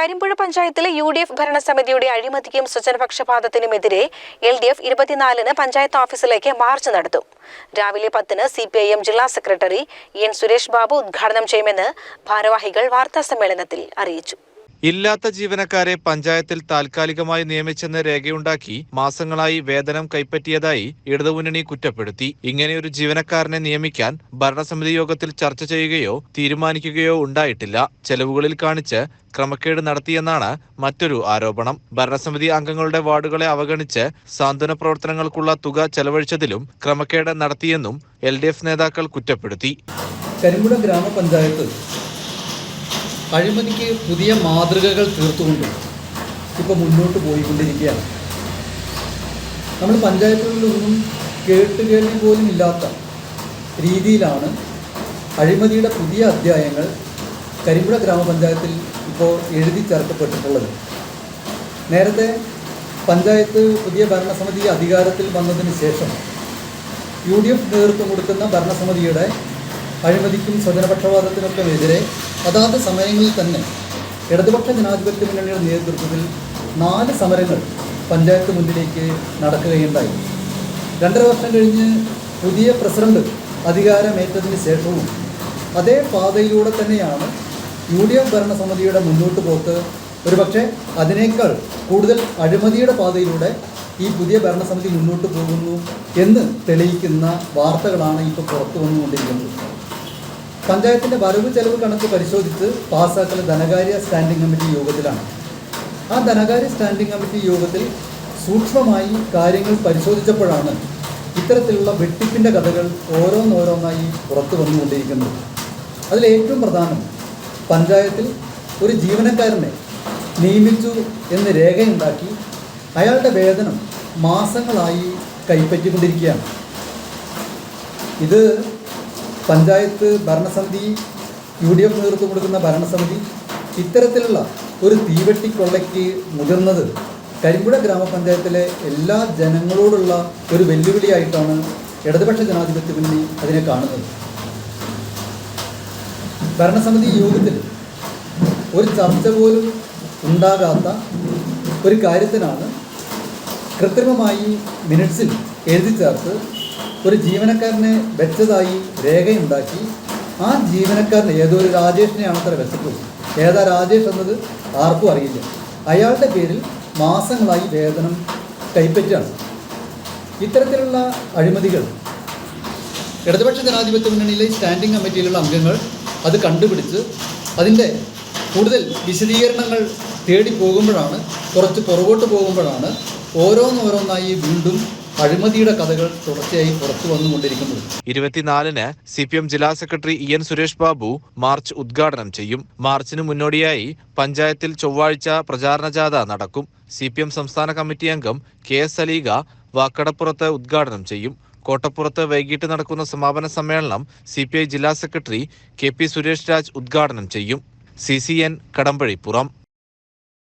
കരിമ്പുഴ പഞ്ചായത്തിലെ UDF ഭരണസമിതിയുടെ അഴിമതിക്കും സ്വജനപക്ഷപാതത്തിനുമെതിരെ LDF 24-ന് panchayat ഓഫീസിലേക്ക് മാർച്ച് നടത്തും. രാവിലെ 10-ന് CPIM ജില്ലാ സെക്രട്ടറി EN സുരേഷ് ബാബു ഉദ്ഘാടനം ചെയ്യുമെന്ന് ഭാരവാഹികൾ വാർത്താസമ്മേളനത്തിൽ അറിയിച്ചു. ഇല്ലാത്ത ജീവനക്കാരെ പഞ്ചായത്തിൽ താൽക്കാലികമായി നിയമിച്ചെന്ന് രേഖയുണ്ടാക്കി മാസങ്ങളായി വേതനം കൈപ്പറ്റിയതായി ഇടതുമുന്നണി കുറ്റപ്പെടുത്തി. ഇങ്ങനെയൊരു ജീവനക്കാരനെ നിയമിക്കാൻ ഭരണസമിതി യോഗത്തിൽ ചർച്ച ചെയ്യുകയോ തീരുമാനിക്കുകയോ ഉണ്ടായിട്ടില്ല. ചെലവുകളിൽ കാണിച്ച് ക്രമക്കേട് നടത്തിയെന്നാണ് മറ്റൊരു ആരോപണം. ഭരണസമിതി അംഗങ്ങളുടെ വാർഡുകളെ അവഗണിച്ച് സാന്ത്വന പ്രവർത്തനങ്ങൾക്കുള്ള തുക ചെലവഴിച്ചതിലും ക്രമക്കേട് നടത്തിയെന്നും LDF നേതാക്കൾ കുറ്റപ്പെടുത്തി. കരിമ്പുഴ ഗ്രാമപഞ്ചായത്ത് അഴിമതിക്ക് പുതിയ മാതൃകകൾ തീർത്തുകൊണ്ട് ഇപ്പോൾ മുന്നോട്ട് പോയിക്കൊണ്ടിരിക്കുകയാണ്. നമ്മൾ പഞ്ചായത്തുകളിലൊന്നും കേട്ടുകേൾവി പോലും ഇല്ലാത്ത രീതിയിലാണ് അഴിമതിയുടെ പുതിയ അധ്യായങ്ങൾ കരിമ്പുഴ ഗ്രാമപഞ്ചായത്തിൽ ഇപ്പോൾ എഴുതി ചേർക്കപ്പെട്ടിട്ടുള്ളത്. നേരത്തെ പഞ്ചായത്ത് പുതിയ ഭരണസമിതി അധികാരത്തിൽ വന്നതിന് ശേഷം UDF നേതൃത്വം കൊടുക്കുന്ന ഭരണസമിതിയുടെ അഴിമതിക്കും സ്വജനപക്ഷപാതത്തിനൊക്കെ എതിരെ അതാത് സമയങ്ങളിൽ തന്നെ ഇടതുപക്ഷ ജനാധിപത്യ മുന്നണിയുടെ നേതൃത്വത്തിൽ 4 സമരങ്ങൾ പഞ്ചായത്ത് മുന്നിലേക്ക് നടക്കുകയുണ്ടായി. 2.5 വർഷം കഴിഞ്ഞ് പുതിയ പ്രസിഡന്റ് അധികാരമേറ്റതിന് ശേഷവും അതേ പാതയിലൂടെ തന്നെയാണ് UDF ഭരണസമിതിയുടെ മുന്നോട്ട് പോക്ക്. ഒരുപക്ഷെ അതിനേക്കാൾ കൂടുതൽ അഴിമതിയുടെ പാതയിലൂടെ ഈ പുതിയ ഭരണസമിതി മുന്നോട്ട് പോകുന്നു എന്ന് തെളിയിക്കുന്ന വാർത്തകളാണ് ഇപ്പോൾ പുറത്തു വന്നുകൊണ്ടിരിക്കുന്നത്. പഞ്ചായത്തിൻ്റെ വരവ് ചെലവ് കണക്ക് പരിശോധിച്ച് പാസ്സാക്കൽ ധനകാര്യ സ്റ്റാൻഡിംഗ് കമ്മിറ്റി യോഗത്തിലാണ്. ആ ധനകാര്യ സ്റ്റാൻഡിംഗ് കമ്മിറ്റി യോഗത്തിൽ സൂക്ഷ്മമായി കാര്യങ്ങൾ പരിശോധിച്ചപ്പോഴാണ് ഇത്തരത്തിലുള്ള വെട്ടിപ്പിൻ്റെ കഥകൾ ഓരോന്നോരോന്നായി പുറത്തു വന്നുകൊണ്ടിരിക്കുന്നത്. അതിലേറ്റവും പ്രധാനം പഞ്ചായത്തിൽ ഒരു ജീവനക്കാരനെ നിയമിച്ചു എന്ന് രേഖയുണ്ടാക്കി അയാളുടെ വേതനം മാസങ്ങളായി കൈപ്പറ്റിക്കൊണ്ടിരിക്കുകയാണ്. ഇത് പഞ്ചായത്ത് ഭരണസമിതി UDF നേതൃത്വം കൊടുക്കുന്ന ഭരണസമിതി ഇത്തരത്തിലുള്ള ഒരു തീവെട്ടിക്കൊള്ളയ്ക്ക് മുതിർന്നത് കരിമ്പുഴ ഗ്രാമപഞ്ചായത്തിലെ എല്ലാ ജനങ്ങളോടുള്ള ഒരു വെല്ലുവിളിയായിട്ടാണ് ഇടതുപക്ഷ ജനാധിപത്യ മുന്നണി അതിനെ കാണുന്നത്. ഭരണസമിതി യോഗത്തിൽ ഒരു ചർച്ച പോലും ഉണ്ടാകാത്ത ഒരു കാര്യത്തിനാണ് കൃത്രിമമായി മിനിറ്റ്സിൽ എഴുതി ചേർത്ത് ഒരു ജീവനക്കാരനെ വെച്ചതായി രേഖയുണ്ടാക്കി ആ ജീവനക്കാരനെ ഏതൊരു രാജേഷിനെയാണ് അത്ര വെച്ചിട്ടുള്ളത്. ഏതാ രാജേഷ് എന്നത് ആർക്കും അറിയില്ല. അയാളുടെ പേരിൽ മാസങ്ങളായി വേതനം കൈപ്പറ്റാണ്. ഇത്തരത്തിലുള്ള അഴിമതികൾ ഇടതുപക്ഷ ജനാധിപത്യ മുന്നണിയിലെ സ്റ്റാൻഡിംഗ് കമ്മിറ്റിയിലുള്ള അംഗങ്ങൾ അത് കണ്ടുപിടിച്ച് അതിൻ്റെ കൂടുതൽ വിശദീകരണങ്ങൾ തേടി പോകുമ്പോഴാണ്, കുറച്ച് പുറകോട്ട് പോകുമ്പോഴാണ് ഓരോന്നോരോന്നായി വീണ്ടും അഴിമതിയുടെ കഥകൾ തുടർച്ചയായി പുറത്തു വന്നുകൊണ്ടിരിക്കുന്നത്. 24-ന് CPM ജില്ലാ secretary EN Suresh Babu March ഉദ്ഘാടനം ചെയ്യും. മാർച്ചിന് മുന്നോടിയായി പഞ്ചായത്തിൽ ചൊവ്വാഴ്ച പ്രചാരണ ജാഥ നടക്കും. CPM സംസ്ഥാന കമ്മിറ്റി അംഗം KS അലീഗ വാക്കടപ്പുറത്ത് ഉദ്ഘാടനം ചെയ്യും. കോട്ടപ്പുറത്ത് വൈകിട്ട് നടക്കുന്ന സമാപന സമ്മേളനം CPI ജില്ലാ സെക്രട്ടറി KP സുരേഷ് രാജ് ഉദ്ഘാടനം ചെയ്യും. CCN കടമ്പഴിപ്പുറം.